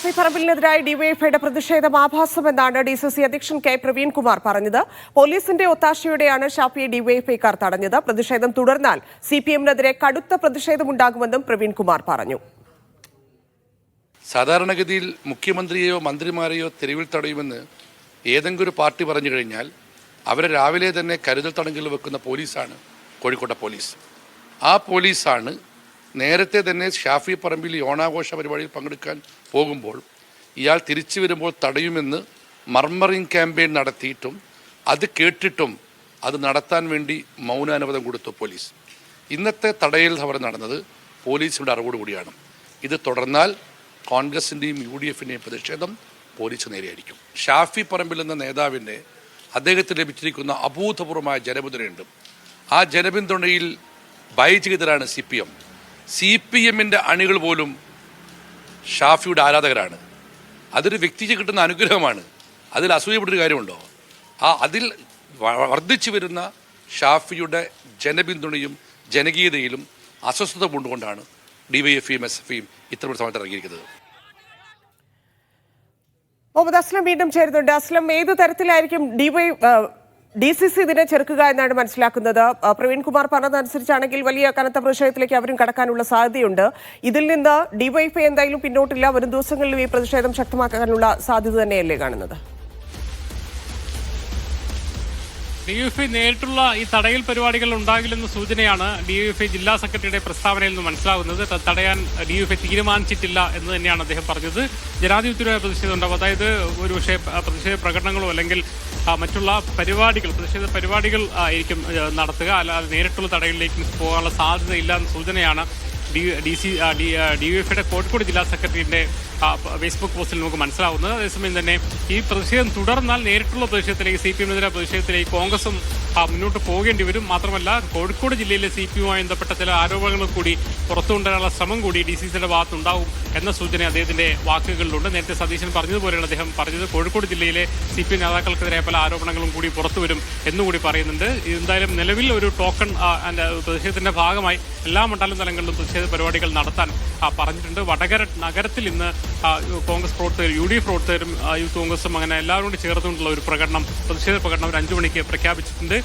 ഷാഫി പറമ്പിലിനെതിരായി ഡിവൈഎഫ്ഐയുടെ പ്രതിഷേധം ആഭാസമെന്നാണ് ഡിസിസി അധ്യക്ഷൻ കെ പ്രവീൺകുമാർ പറഞ്ഞത്. പോലീസിന്റെ ഒത്താശയോടെയാണ് ഷാഫിയെ ഡിവൈഎഫ്ഐക്കാർ തടഞ്ഞത്. പ്രതിഷേധം തുടർന്നാൽ സിപിഎമ്മിനെതിരെ കടുത്ത പ്രതിഷേധമുണ്ടാകുമെന്നും പ്രവീൺകുമാർ പറഞ്ഞു. സാധാരണഗതിയിൽ മുഖ്യമന്ത്രിയെയോ മന്ത്രിമാരെയോ തെരുവിൽ തടയുമെന്ന് ഏതെങ്കിലും ഒരു പാർട്ടി പറഞ്ഞു കഴിഞ്ഞാൽ അവരെ രാവിലെ തന്നെ കരുതൽ തടങ്കലിൽ വെക്കുന്ന പോലീസാണ് കോഴിക്കോട്ടെ പോലീസ്. ആ പോലീസാണ് നേരത്തെ തന്നെ ഷാഫി പറമ്പിൽ ഓണാഘോഷ പരിപാടിയിൽ പങ്കെടുക്കാൻ പോകുമ്പോൾ ഇയാൾ തിരിച്ചു വരുമ്പോൾ തടയുമെന്ന് മർമറിംഗ് ക്യാമ്പയിൻ നടത്തിയിട്ടും അത് കേട്ടിട്ടും അത് നടത്താൻ വേണ്ടി മൗനാനുവാദം കൊടുത്തു പോലീസ്. ഇന്നത്തെ തടയൽ സമരം നടന്നത് പോലീസിൻ്റെ അറിവോടുകൂടിയാണ്. ഇത് തുടർന്നാൽ കോൺഗ്രസിൻ്റെയും UDFിൻ്റെയും പ്രതിഷേധം പോലീസ് നേരെയായിരിക്കും. ഷാഫി പറമ്പിൽ എന്ന നേതാവിൻ്റെ അദ്ദേഹത്തിന് ലഭിച്ചിരിക്കുന്ന അഭൂതപൂർവമായ ജനപിന്തുണയുണ്ട്. ആ ജനപിന്തുണയിൽ ഭയചകിതരാണ് CPM-ന്റെ അണികൾ പോലും ഷാഫിയുടെ ആരാധകരാണ്. അതൊരു വ്യക്തിക്ക് കിട്ടുന്ന അനുഗ്രഹമാണ്. അതിൽ അസൂയപ്പെട്ടൊരു കാര്യമുണ്ടോ? അതിൽ വർദ്ധിച്ചു വരുന്ന ഷാഫിയുടെ ജനപിന്തുണയും ജനകീയതയിലും അസ്വസ്ഥത കൊണ്ടുകൊണ്ടാണ് DYFയും SFയും ഇത്തരം സമയത്ത് ഇറങ്ങിയിരിക്കുന്നത്. മുഹമ്മദ് അസ്ലം വീണ്ടും ചേരുന്നുണ്ട്. അസ്ലം, ഏത് തരത്തിലായിരിക്കും DCC ഇതിനെ ചെറുക്കുക എന്നാണ് മനസ്സിലാക്കുന്നത്? പ്രവീൺകുമാർ പറഞ്ഞതനുസരിച്ചാണെങ്കിൽ വലിയ കനത്ത പ്രതിഷേധത്തിലേക്ക് അവരും കടക്കാനുള്ള സാധ്യതയുണ്ട്. ഇതിൽ നിന്ന് DYFI എന്തായാലും പിന്നോട്ടില്ല. വരും ദിവസങ്ങളിലും ഈ പ്രതിഷേധം ശക്തമാക്കാനുള്ള സാധ്യത തന്നെയല്ലേ കാണുന്നത്? DYFI നേരിട്ടുള്ള ഈ തടയൽ പരിപാടികൾ ഉണ്ടാകില്ലെന്ന സൂചനയാണ് DYFI ജില്ലാ സെക്രട്ടറിയുടെ പ്രസ്താവനയിൽ നിന്ന് മനസ്സിലാകുന്നത്. തടയാൻ DYFI തീരുമാനിച്ചിട്ടില്ല എന്ന് തന്നെയാണ് അദ്ദേഹം പറഞ്ഞത്. ജനാധിപത്യപരമായ പ്രതിഷേധം ഉണ്ടാവും, അതായത് ഒരുപക്ഷെ പ്രതിഷേധ പ്രകടനങ്ങളോ അല്ലെങ്കിൽ മറ്റുള്ള പരിപാടികൾ, പ്രതിഷേധ പരിപാടികൾ ആയിരിക്കും നടത്തുക. അല്ലാതെ നേരിട്ടുള്ള തടയലിലേക്ക് പോകാനുള്ള സാധ്യതയില്ല എന്ന സൂചനയാണ് DYFIയുടെ കോഴിക്കോട് ജില്ലാ സെക്രട്ടറിയുടെ ഫേസ്ബുക്ക് പോസ്റ്റിൽ നമുക്ക് മനസ്സിലാവുന്നത്. അതേസമയം തന്നെ ഈ പ്രതിഷേധം തുടർന്നാൽ നേരിട്ടുള്ള പ്രതിഷേധത്തിലേക്ക്, CPM-നെതിരെ പ്രതിഷേധത്തിലേക്ക് കോൺഗ്രസും മുന്നോട്ട് പോകേണ്ടി വരും. മാത്രമല്ല കോഴിക്കോട് ജില്ലയിലെ CPM-യുമായി ബന്ധപ്പെട്ട ചില ആരോപണങ്ങൾ കൂടി പുറത്തു കൊണ്ടുവരാനുള്ള ശ്രമം കൂടി DCCയുടെ ഭാഗത്തുണ്ടാവും എന്ന സൂചന അദ്ദേഹത്തിന്റെ വാക്കുകളിലുണ്ട്. നേരത്തെ സതീശൻ പറഞ്ഞതുപോലെയാണ് അദ്ദേഹം പറഞ്ഞത്. കോഴിക്കോട് ജില്ലയിലെ CPM നേതാക്കൾക്കെതിരെ പല ആരോപണങ്ങളും കൂടി പുറത്തു വരും എന്നുകൂടി പറയുന്നുണ്ട്. എന്തായാലും നിലവിൽ ഒരു ടോക്കൺ പ്രതിഷേധത്തിന്റെ ഭാഗമായി എല്ലാ മണ്ഡലം തലങ്ങളിലും പ്രതിഷേധ പരിപാടികൾ നടത്താൻ പറഞ്ഞിട്ടുണ്ട്. വടകര നഗരത്തിൽ ഇന്ന് കോൺഗ്രസ് പ്രവർത്തകർ, UDF പ്രവർത്തകരും യൂത്ത് കോൺഗ്രസും അങ്ങനെ എല്ലാവരും കൂടി ചേർന്നുകൊണ്ടുള്ള ഒരു പ്രതിഷേധ പ്രകടനം 5 മണിക്ക് പ്രഖ്യാപിച്ചിട്ടുണ്ട്.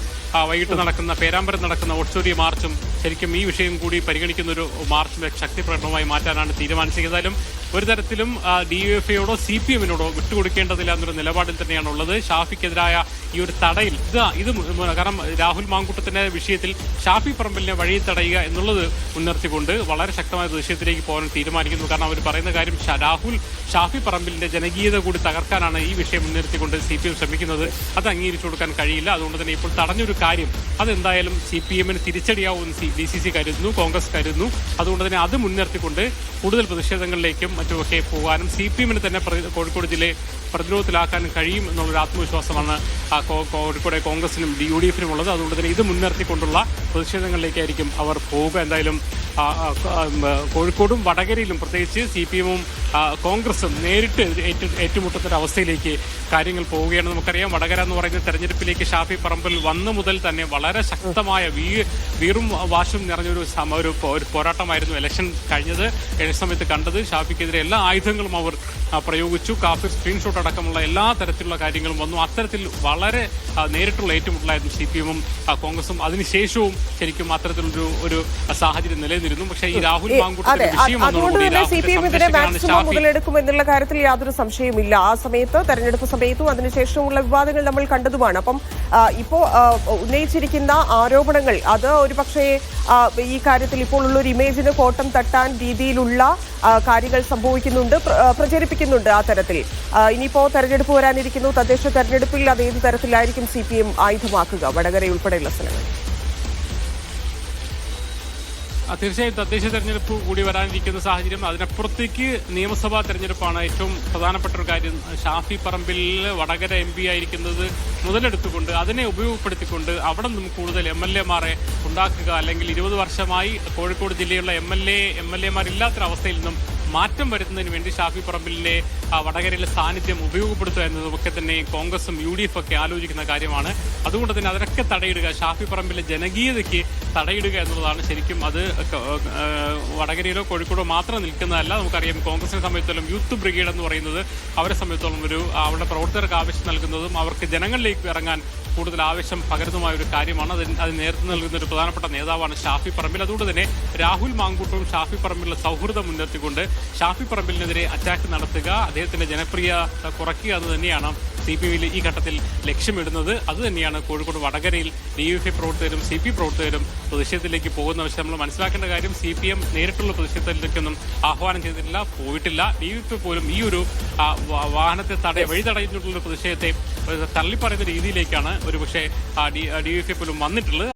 വൈകിട്ട് നടക്കുന്ന പേരാമ്പരം നടക്കുന്ന ഒട്ടൂരി മാർച്ചും ശരിക്കും ഈ വിഷയം കൂടി പരിഗണിക്കുന്ന ഒരു മാർച്ചും ശക്തി പ്രകടനവുമായി മാറ്റാനാണ് തീരുമാനിച്ചത്. ഏതായാലും ഒരു തരത്തിലും DYFIയോടോ CPM-നോടോ വിട്ടുകൊടുക്കേണ്ടതില്ല എന്നൊരു നിലപാടിൽ തന്നെയാണ് ഉള്ളത്. ഷാഫിക്കെതിരായ ഈ ഒരു തടയിൽ ഇത് കാരണം രാഹുൽ മാങ്കൂട്ടത്തിന്റെ വിഷയത്തിൽ ഷാഫി പറമ്പിലിനെ വഴി തടയുക എന്നുള്ളത് മുൻനിർത്തിക്കൊണ്ട് വളരെ ശക്തമായ പ്രതിഷേധത്തിലേക്ക് പോകാൻ തീരുമാനിക്കുന്നു. കാരണം അവർ പറയുന്ന കാര്യം ഷാഫി പറമ്പിലിന്റെ ജനകീയത കൂടി തകർക്കാനാണ് ഈ വിഷയം മുൻനിർത്തിക്കൊണ്ട് CPM ശ്രമിക്കുന്നത്. അത് അംഗീകരിച്ചു കൊടുക്കാൻ കഴിയില്ല. അതുകൊണ്ട് തന്നെ ഇപ്പോൾ തടഞ്ഞൊരു കാര്യം അതെന്തായാലും CPM-ന് തിരിച്ചടിയാവുമെന്ന് DCC കരുതുന്നു, കോൺഗ്രസ് കരുതുന്നു. അതുകൊണ്ട് തന്നെ അത് മുൻനിർത്തിക്കൊണ്ട് കൂടുതൽ പ്രതിഷേധങ്ങളിലേക്കും മറ്റുമൊക്കെ പോകാനും CPM-ന് തന്നെ കോഴിക്കോട് ജില്ലയെ പ്രതിരോധത്തിലാക്കാനും കഴിയും എന്നുള്ളൊരു ആത്മവിശ്വാസമാണ് കോഴിക്കോട് കോൺഗ്രസിനും UDFിനും ഉള്ളത്. അതുകൊണ്ട് തന്നെ ഇത് മുൻനിർത്തിക്കൊണ്ടുള്ള പ്രതിഷേധങ്ങളിലേക്കായിരിക്കും അവർ പോവുക. എന്തായാലും കോഴിക്കോടും വടകരയിലും പ്രത്യേകിച്ച് CPM-ഉം കോൺഗ്രസും നേരിട്ട് ഏറ്റുമുട്ടുന്നൊരവസ്ഥയിലേക്ക് കാര്യങ്ങൾ പോവുകയാണ്. നമുക്കറിയാം, വടകര എന്ന് പറയുന്ന തെരഞ്ഞെടുപ്പിലേക്ക് ഷാഫി പറമ്പിൽ വന്നു മുതൽ തന്നെ വളരെ ശക്തമായ വീറും വാശും നിറഞ്ഞൊരു പോരാട്ടമായിരുന്നു ഇലക്ഷൻ കഴിഞ്ഞത്. സമയത്ത് കണ്ടത് ഷാഫിക്കെതിരെ എല്ലാ ആയുധങ്ങളും അവർ പ്രയോഗിച്ചു. കാഫിർ സ്ക്രീൻഷോട്ട് അടക്കമുള്ള എല്ലാ തരത്തിലുള്ള കാര്യങ്ങളും വന്നു. അത്തരത്തിൽ വളരെ നേരിട്ടുള്ള ഏറ്റുമുട്ടലായിരുന്നു CPM-ഉം കോൺഗ്രസും. അതിനുശേഷവും ശരിക്കും അത്തരത്തിലൊരു സാഹചര്യം നിലനിന്നിരുന്നു. പക്ഷേ ഈ രാഹുൽ മാങ്കൂട്ടത്തിന്റെ വിഷയം മുതലെടുക്കുമെന്നുള്ള കാര്യത്തിൽ യാതൊരു സംശയവുമില്ല. ആ സമയത്ത് തെരഞ്ഞെടുപ്പ് സമയത്തും അതിനുശേഷമുള്ള വിവാദങ്ങൾ നമ്മൾ കണ്ടതുമാണ്. അപ്പം ഇപ്പോ ഉന്നയിച്ചിരിക്കുന്ന ആരോപണങ്ങൾ അത് ഒരു പക്ഷേ ഈ കാര്യത്തിൽ ഇപ്പോൾ ഉള്ളൊരു ഇമേജിന് കോട്ടം തട്ടാൻ രീതിയിലുള്ള കാര്യങ്ങൾ സംഭവിക്കുന്നുണ്ട്, പ്രചരിപ്പിക്കുന്നുണ്ട്. ആ തരത്തിൽ ഇനിയിപ്പോ തെരഞ്ഞെടുപ്പ് വരാനിരിക്കുന്നു. തദ്ദേശ തെരഞ്ഞെടുപ്പിൽ അത് ഏത് തരത്തിലായിരിക്കും CPM ആയുധമാക്കുക വടകരയുൾപ്പെടെയുള്ള സ്ഥലങ്ങൾ? തീർച്ചയായും തദ്ദേശ തെരഞ്ഞെടുപ്പ് കൂടി വരാനിരിക്കുന്ന സാഹചര്യം. അതിനപ്പുറത്തേക്ക് നിയമസഭാ തെരഞ്ഞെടുപ്പാണ് ഏറ്റവും പ്രധാനപ്പെട്ട ഒരു കാര്യം. ഷാഫി പറമ്പിൽ വടകര MP ആയിരിക്കുന്നത് മുതലെടുത്തുകൊണ്ട് അതിനെ ഉപയോഗപ്പെടുത്തിക്കൊണ്ട് അവിടെ നിന്നും കൂടുതൽ MLA-മാരെ ഉണ്ടാക്കുക, അല്ലെങ്കിൽ 20 വർഷമായി കോഴിക്കോട് ജില്ലയുള്ള MLA-മാരില്ലാത്തൊരവസ്ഥയിൽ നിന്നും മാറ്റം വരുത്തുന്നതിന് വേണ്ടി ഷാഫി പറമ്പിലിന്റെ വടകരയിലെ സാന്നിധ്യം ഉപയോഗപ്പെടുത്തുക എന്നതൊക്കെ തന്നെ കോൺഗ്രസും UDF ഒക്കെ ആലോചിക്കുന്ന കാര്യമാണ്. അതുകൊണ്ട് തന്നെ അതിനൊക്കെ തടയിടുക, ഷാഫി പറമ്പിലെ ജനകീയതയ്ക്ക് തടയിടുക എന്നുള്ളതാണ് ശരിക്കും. അത് വടകരയിലോ കോഴിക്കോടോ മാത്രം നിൽക്കുന്നതല്ല. നമുക്കറിയാം കോൺഗ്രസിനെ സംബന്ധിച്ചിടത്തോളം യൂത്ത് ബ്രിഗേഡ് എന്ന് പറയുന്നത് അവരെ സംബന്ധിച്ചിടത്തോളം അവരുടെ പ്രവർത്തകർക്ക് ആവശ്യം നൽകുന്നതും അവർക്ക് ജനങ്ങളിലേക്ക് ഇറങ്ങാൻ കൂടുതൽ ആവശ്യം പകരുന്നതുമായ ഒരു കാര്യമാണ്. അത് നേതൃത്വം നൽകുന്ന ഒരു പ്രധാനപ്പെട്ട നേതാവാണ് ഷാഫി പറമ്പിൽ. അതുകൊണ്ട് തന്നെ രാഹുൽ മാങ്കൂട്ടവും ഷാഫി പറമ്പിലുള്ള സൗഹൃദം മുൻനിർത്തിക്കൊണ്ട് ഷാഫി പറമ്പിലിനെതിരെ അറ്റാക്ക് നടത്തുക, അദ്ദേഹത്തിന്റെ ജനപ്രിയത കുറയ്ക്കുക എന്ന് തന്നെയാണ് CPM ഈ ഘട്ടത്തിൽ ലക്ഷ്യമിടുന്നത്. അതുതന്നെയാണ് കോഴിക്കോട് വടകരയിൽ DYFI പ്രവർത്തകരും CP പ്രവർത്തകരും പ്രതിഷേധത്തിലേക്ക് പോകുന്ന പക്ഷേ നമ്മൾ മനസ്സിലാക്കേണ്ട കാര്യം CPM നേരിട്ടുള്ള പ്രതിഷേധത്തിലേക്കൊന്നും ആഹ്വാനം ചെയ്തിട്ടില്ല, പോയിട്ടില്ല. DYFI പോലും ഈ ഒരു വാഹനത്തെ വഴി തടഞ്ഞിട്ടുള്ള പ്രതിഷേധത്തെ തള്ളിപ്പറയുന്ന രീതിയിലേക്കാണ് ഒരുപക്ഷെ DYFI പോലും വന്നിട്ടുള്ളത്.